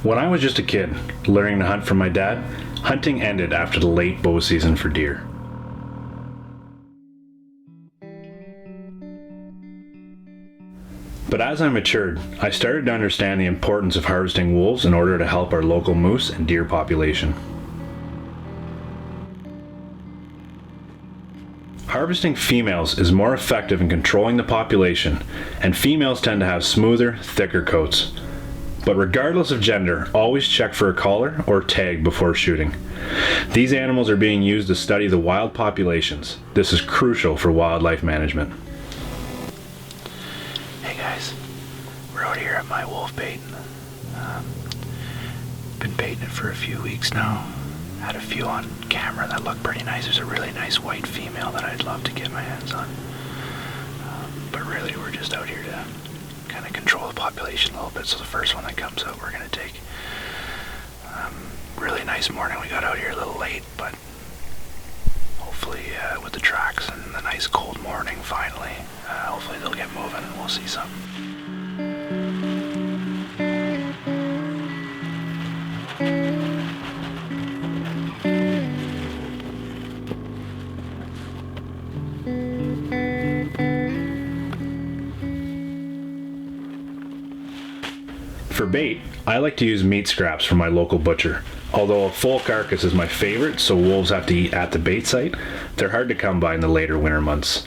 When I was just a kid, learning to hunt from my dad, hunting ended after the late bow season for deer. But as I matured, I started to understand the importance of harvesting wolves in order to help our local moose and deer population. Harvesting females is more effective in controlling the population, and females tend to have smoother, thicker coats. But regardless of gender, always check for a collar or tag before shooting. These animals are being used to study the wild populations. This is crucial for wildlife management. Hey guys, we're out here at my wolf baiting. Been baiting it for a few weeks now. Had a few on camera that look pretty nice. There's a really nice white female that I'd love to get my hands on. But really we're just out here to kind of control the population a little bit. So the first one that comes out we're going to take. Really nice morning. We got out here a little late, but hopefully with the tracks and the nice cold morning finally, hopefully they'll get moving and we'll see something. For bait, I like to use meat scraps from my local butcher. Although a full carcass is my favorite, so wolves have to eat at the bait site, they're hard to come by in the later winter months.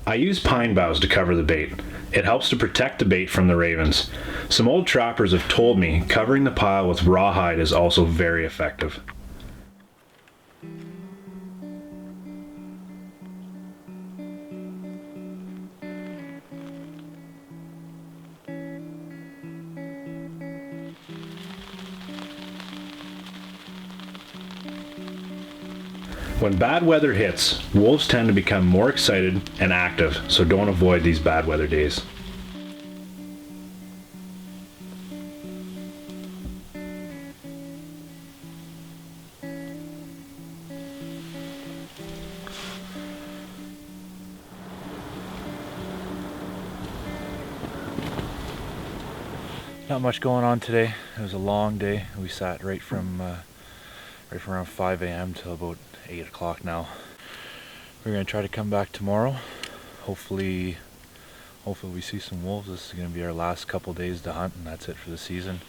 I use pine boughs to cover the bait. It helps to protect the bait from the ravens. Some old trappers have told me covering the pile with rawhide is also very effective. When bad weather hits, wolves tend to become more excited and active, so don't avoid these bad weather days. Not much going on today. It was a long day. We sat right from around 5 a.m. till about 8 o'clock now. We're going to try to come back tomorrow. Hopefully we see some wolves. This is going to be our last couple days to hunt, and that's it for the season.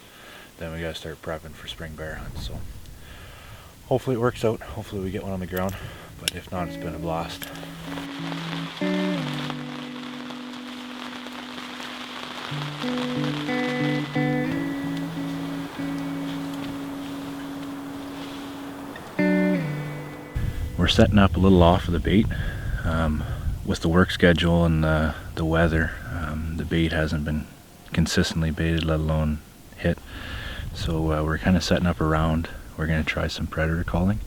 Then we got to start prepping for spring bear hunt. So hopefully it works out. Hopefully we get one on the ground. But if not, it's been a blast. We're setting up a little off of the bait. With the work schedule and the weather, the bait hasn't been consistently baited, let alone hit. So we're kind of setting up around. We're going to try some predator calling.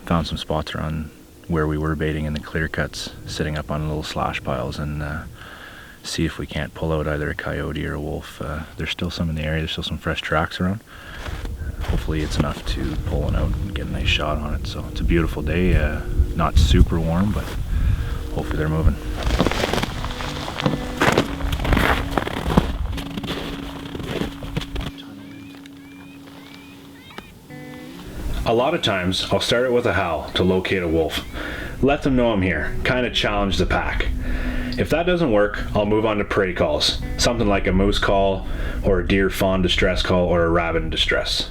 Found some spots around where we were baiting in the clear cuts, sitting up on little slash piles, and see if we can't pull out either a coyote or a wolf. There's still some in the area. There's still some fresh tracks around. Hopefully it's enough to pull one out and get a nice shot on it. So it's a beautiful day, not super warm, but hopefully they're moving. A lot of times I'll start it with a howl to locate a wolf. Let them know I'm here, kind of challenge the pack. If that doesn't work, I'll move on to prey calls, something like a moose call or a deer fawn distress call or a rabbit in distress.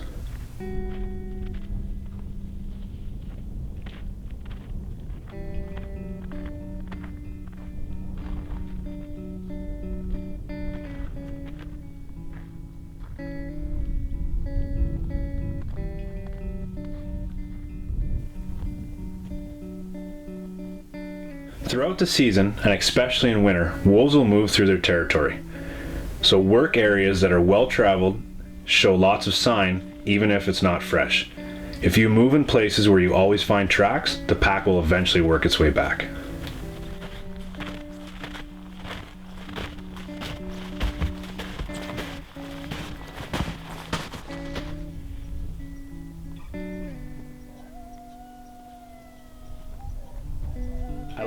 Throughout the season, and especially in winter, wolves will move through their territory. So work areas that are well traveled, show lots of sign, even if it's not fresh. If you move in places where you always find tracks, the pack will eventually work its way back.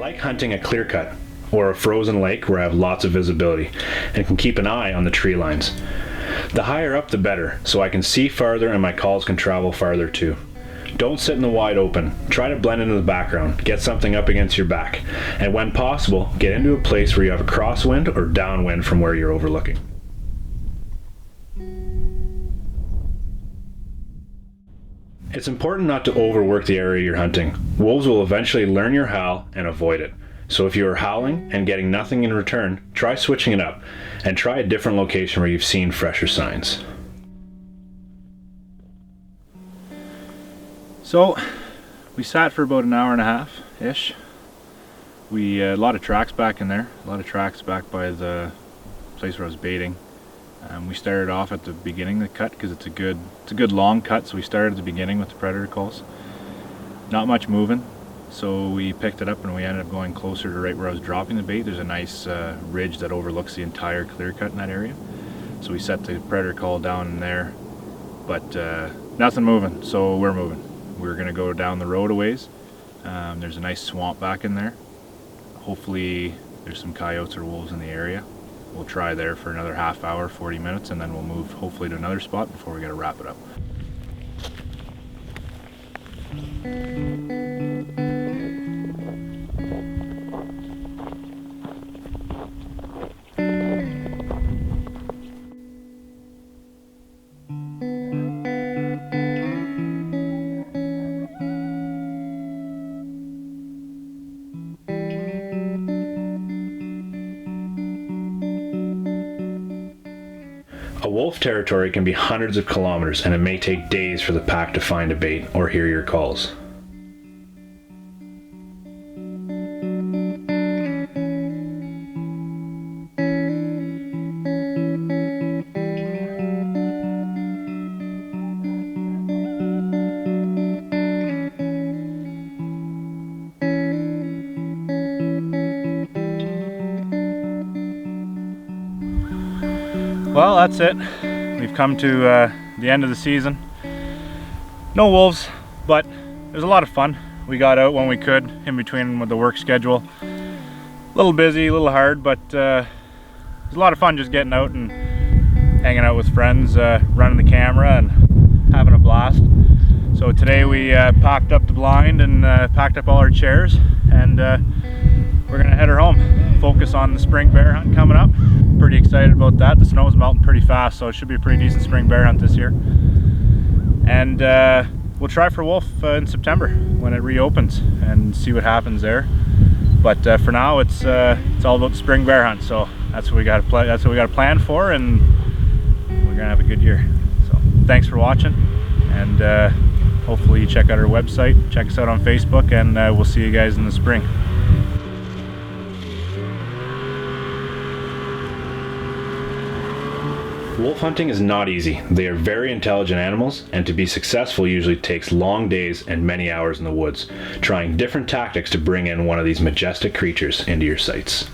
like hunting a clear cut or a frozen lake where I have lots of visibility and can keep an eye on the tree lines. The higher up the better, so I can see farther and my calls can travel farther too. Don't sit in the wide open. Try to blend into the background, get something up against your back, and when possible, get into a place where you have a crosswind or downwind from where you're overlooking. It's important not to overwork the area you're hunting. Wolves will eventually learn your howl and avoid it. So if you are howling and getting nothing in return, try switching it up and try a different location where you've seen fresher signs. So we sat for about an hour and a half-ish. We a lot of tracks back in there, a lot of tracks back by the place where I was baiting. We started off at the beginning of the cut because it's a good long cut, so we started at the beginning with the predator calls. Not much moving, so we picked it up and we ended up going closer to right where I was dropping the bait. There's a nice ridge that overlooks the entire clear cut in that area. So we set the predator call down in there, but nothing moving, so we're moving. We're going to go down the road a ways. There's a nice swamp back in there. Hopefully there's some coyotes or wolves in the area. We'll try there for another half hour, 40 minutes, and then we'll move hopefully to another spot before we got to wrap it up. A wolf territory can be hundreds of kilometers, and it may take days for the pack to find a bait or hear your calls. Well, that's it. We've come to the end of the season. No wolves, but it was a lot of fun. We got out when we could, in between with the work schedule. A little busy, a little hard, but it was a lot of fun just getting out and hanging out with friends, running the camera and having a blast. So today we packed up the blind and packed up all our chairs, and we're gonna head her home. Focus on the spring bear hunt coming up. Pretty excited about that. The snow's melting pretty fast, so it should be a pretty decent spring bear hunt this year. And we'll try for wolf in September when it reopens and see what happens there. But for now, it's all about the spring bear hunt. So that's what we got to play. That's what we got to plan for, and we're gonna have a good year. So thanks for watching, and hopefully you check out our website, check us out on Facebook, and we'll see you guys in the spring. Wolf hunting is not easy. They are very intelligent animals, and to be successful usually takes long days and many hours in the woods, trying different tactics to bring in one of these majestic creatures into your sights.